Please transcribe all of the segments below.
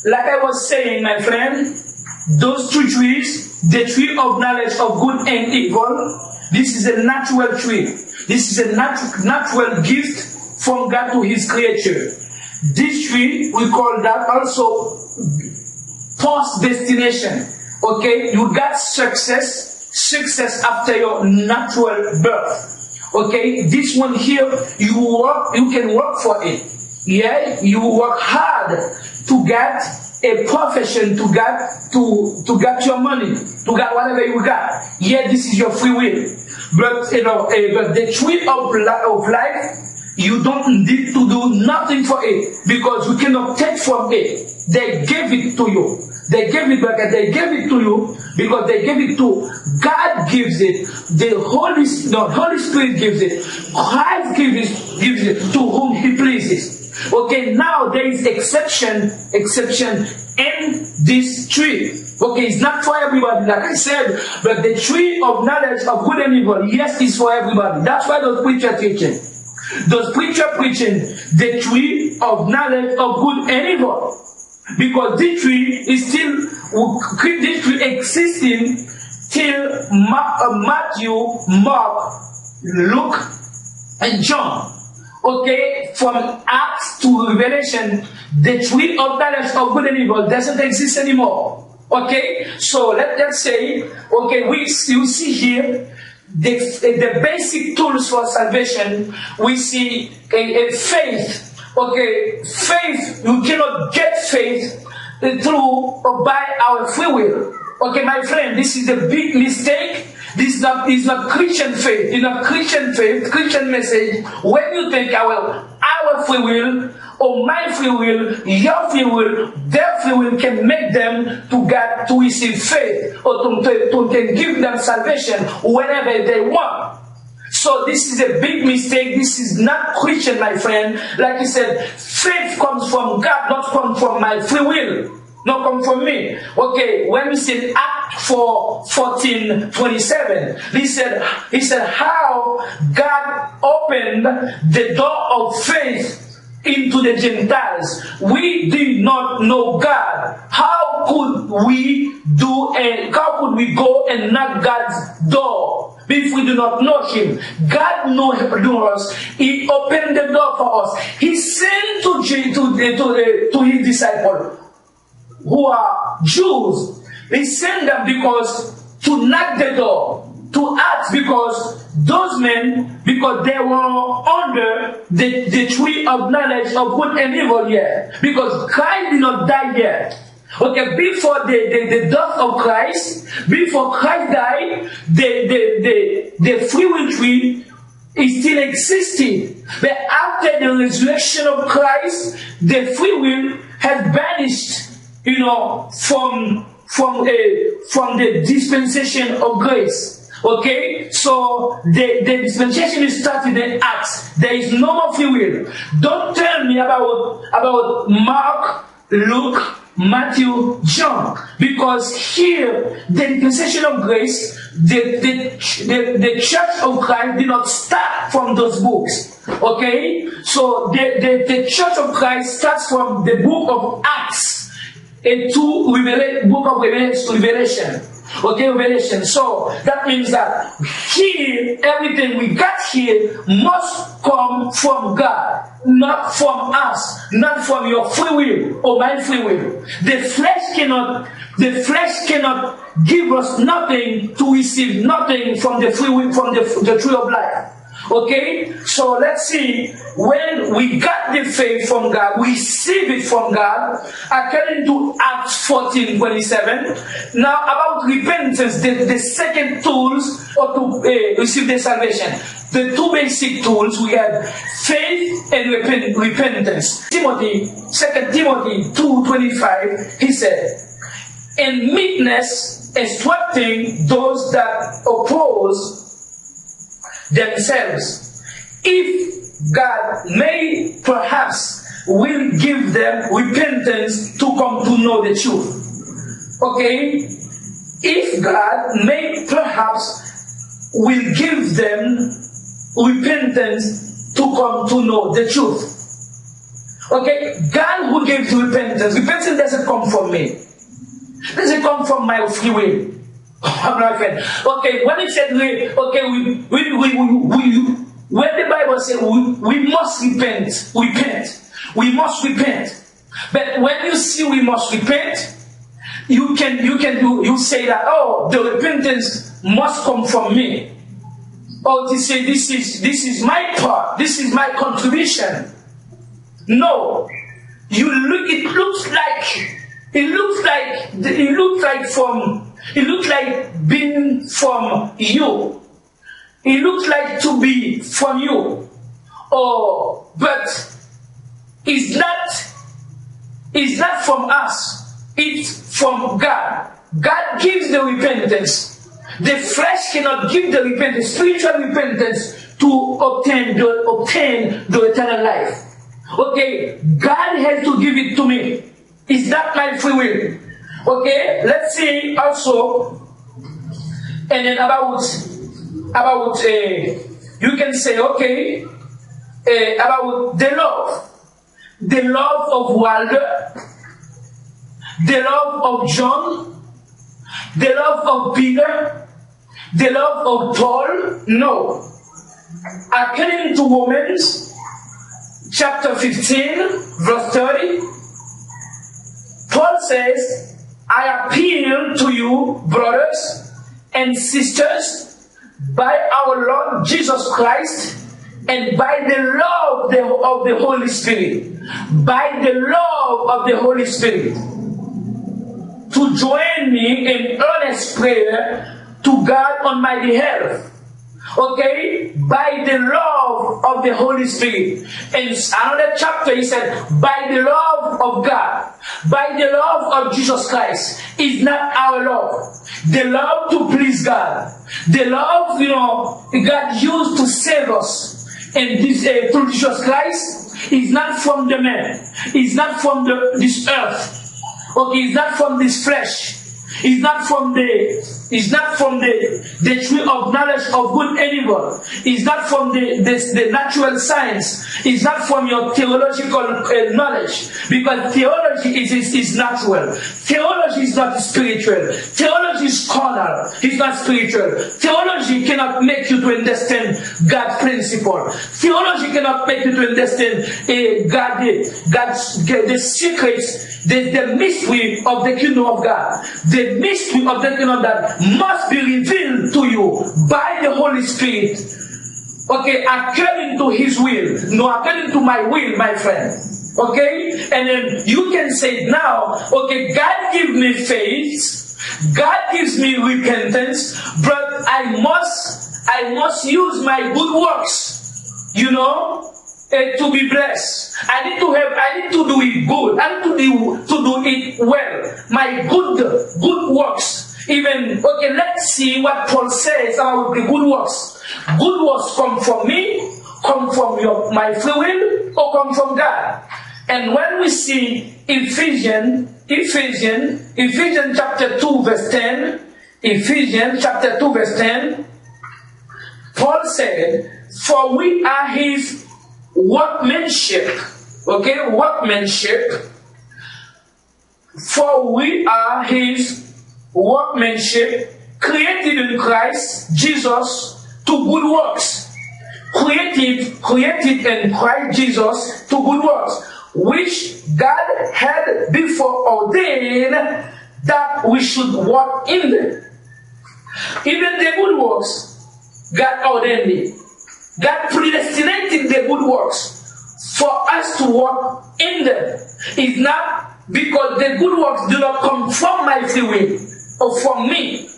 Like I was saying, my friend, those two trees, the tree of knowledge of good and evil, this is a natural tree. This is a natural gift from God to his creature. This tree, we call that also post-destination. Okay, you got success after your natural birth. Okay, this one here, you can work for it. Yeah, you work hard to get a profession, to get your money, to get whatever you got. Yeah, this is your free will. But but the tree of life, you don't need to do nothing for it, because you cannot take from it. They gave it to you. They gave it back, and they gave it to you because they gave it to God. Gives it. The Holy Spirit gives it. Christ gives it to whom He pleases. Okay, now there is exception in this tree. Okay, it's not for everybody, like I said, but the tree of knowledge of good and evil, yes, it's for everybody. That's why those preachers teaching. Those preachers preaching the tree of knowledge of good and evil. Because this tree is still, this tree existing till Matthew, Mark, Luke, and John. Okay, from Acts to Revelation, the tree of knowledge of good and evil doesn't exist anymore. Okay, so let's say, okay, you see here the basic tools for salvation. We see a faith. Okay, faith, you cannot get faith through or by our free will. Okay, my friend, this is a big mistake. This is not Christian faith. It's not Christian faith, Christian message. When you think our free will, or my free will, your free will, their free will can make them to receive faith, or to give them salvation whenever they want. So this is a big mistake. This is not Christian, my friend. Like I said, faith comes from God, not from my free will. Not come from me. Okay, when we see Acts 14:27, he said how God opened the door of faith into the Gentiles. We did not know God. How could we go and knock God's door if we do not know Him? God knows us. He opened the door for us. He sent to His disciples, who are Jews. He sent them to knock the door, to ask, because those men, because they were under the tree of knowledge of good and evil yet, because Christ did not die yet. Okay, before the death of Christ, before Christ died, the free will tree is still existing. But after the resurrection of Christ, the free will has vanished, from the dispensation of grace. Okay, so the dispensation is started in Acts. There is no more free will. Don't tell me about Mark, Luke, Matthew, John, because here the dispensation of grace, the Church of Christ did not start from those books. Okay, so the Church of Christ starts from the book of Acts to book of Revelation. Okay, Revelation. So that means that here, everything we got here must come from God, not from us, not from your free will or my free will. The flesh cannot give us nothing, to receive nothing from the free will, from the tree of life. Okay, so let's see, when we got the faith from God, we receive it from God, according to Acts 14:27. Now about repentance, the second tools to receive the salvation. The two basic tools, we have faith and repentance. 2 Timothy 2:25, he said, "In meekness instructing those that oppose themselves, if God may perhaps will give them repentance to come to know the truth." Okay, if God may perhaps will give them repentance to come to know the truth. Okay, God who gives repentance. Repentance doesn't come from me. It doesn't come from my free will. My friend. Okay, when it said when the Bible says we must repent, we must repent. But when you see we must repent, you say that, oh, the repentance must come from me. Or to say this is my part, this is my contribution. No, it looks like being from you. It looks like to be from you. Oh, but it's not from us. It's from God. God gives the repentance. The flesh cannot give the repentance, spiritual repentance, to obtain the eternal life. Okay, God has to give it to me. It's not my free will. Okay, let's see also, and then about you can say, okay, about the love of Walter, the love of John, the love of Peter, the love of Paul. No. According to Romans chapter 15, verse 30, Paul says, I appeal to you, brothers and sisters, by our Lord Jesus Christ, and by the love of the Holy Spirit, by the love of the Holy Spirit, to join me in earnest prayer to God on my behalf. Okay, by the love of the Holy Spirit. In another chapter he said, by the love of God, by the love of Jesus Christ. Is not our love. The love to please God. The love, God used to save us. And this through Jesus Christ is not from the man. It's not from this earth. Okay, it's not from this flesh. It's not from the tree of knowledge of good and evil. It's not from the natural science. It's not from your theological knowledge. Because theology is natural. Theology is not spiritual. Theology is carnal. It's not spiritual. Theology cannot make you to understand God's principle. Theology cannot make you to understand the secrets, the mystery of the kingdom of God. The mystery of the kingdom of God must be revealed to you by the Holy Spirit. Okay, according to His will, no according to my will, my friend. Okay, and then you can say now, okay, God gives me faith, God gives me repentance, but I must use my good works, to be blessed. I need to do it good. I need to do it well. My good works. Even, okay, let's see what Paul says about the good works. Good works come from me, come from my free will, or come from God. And when we see Ephesians chapter 2 verse 10, Ephesians chapter 2 verse 10, Paul said, for we are His workmanship. Okay, workmanship. For we are His workmanship, created in Christ Jesus to good works. Created in Christ Jesus to good works, which God had before ordained that we should walk in them. Even the good works, God ordained it. God predestinated the good works for us to walk in them. It's not because the good works do not come from my free will or from me.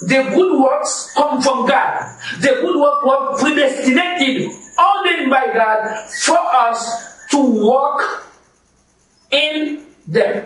The good works come from God. The good works were predestinated, ordained by God for us to walk in them.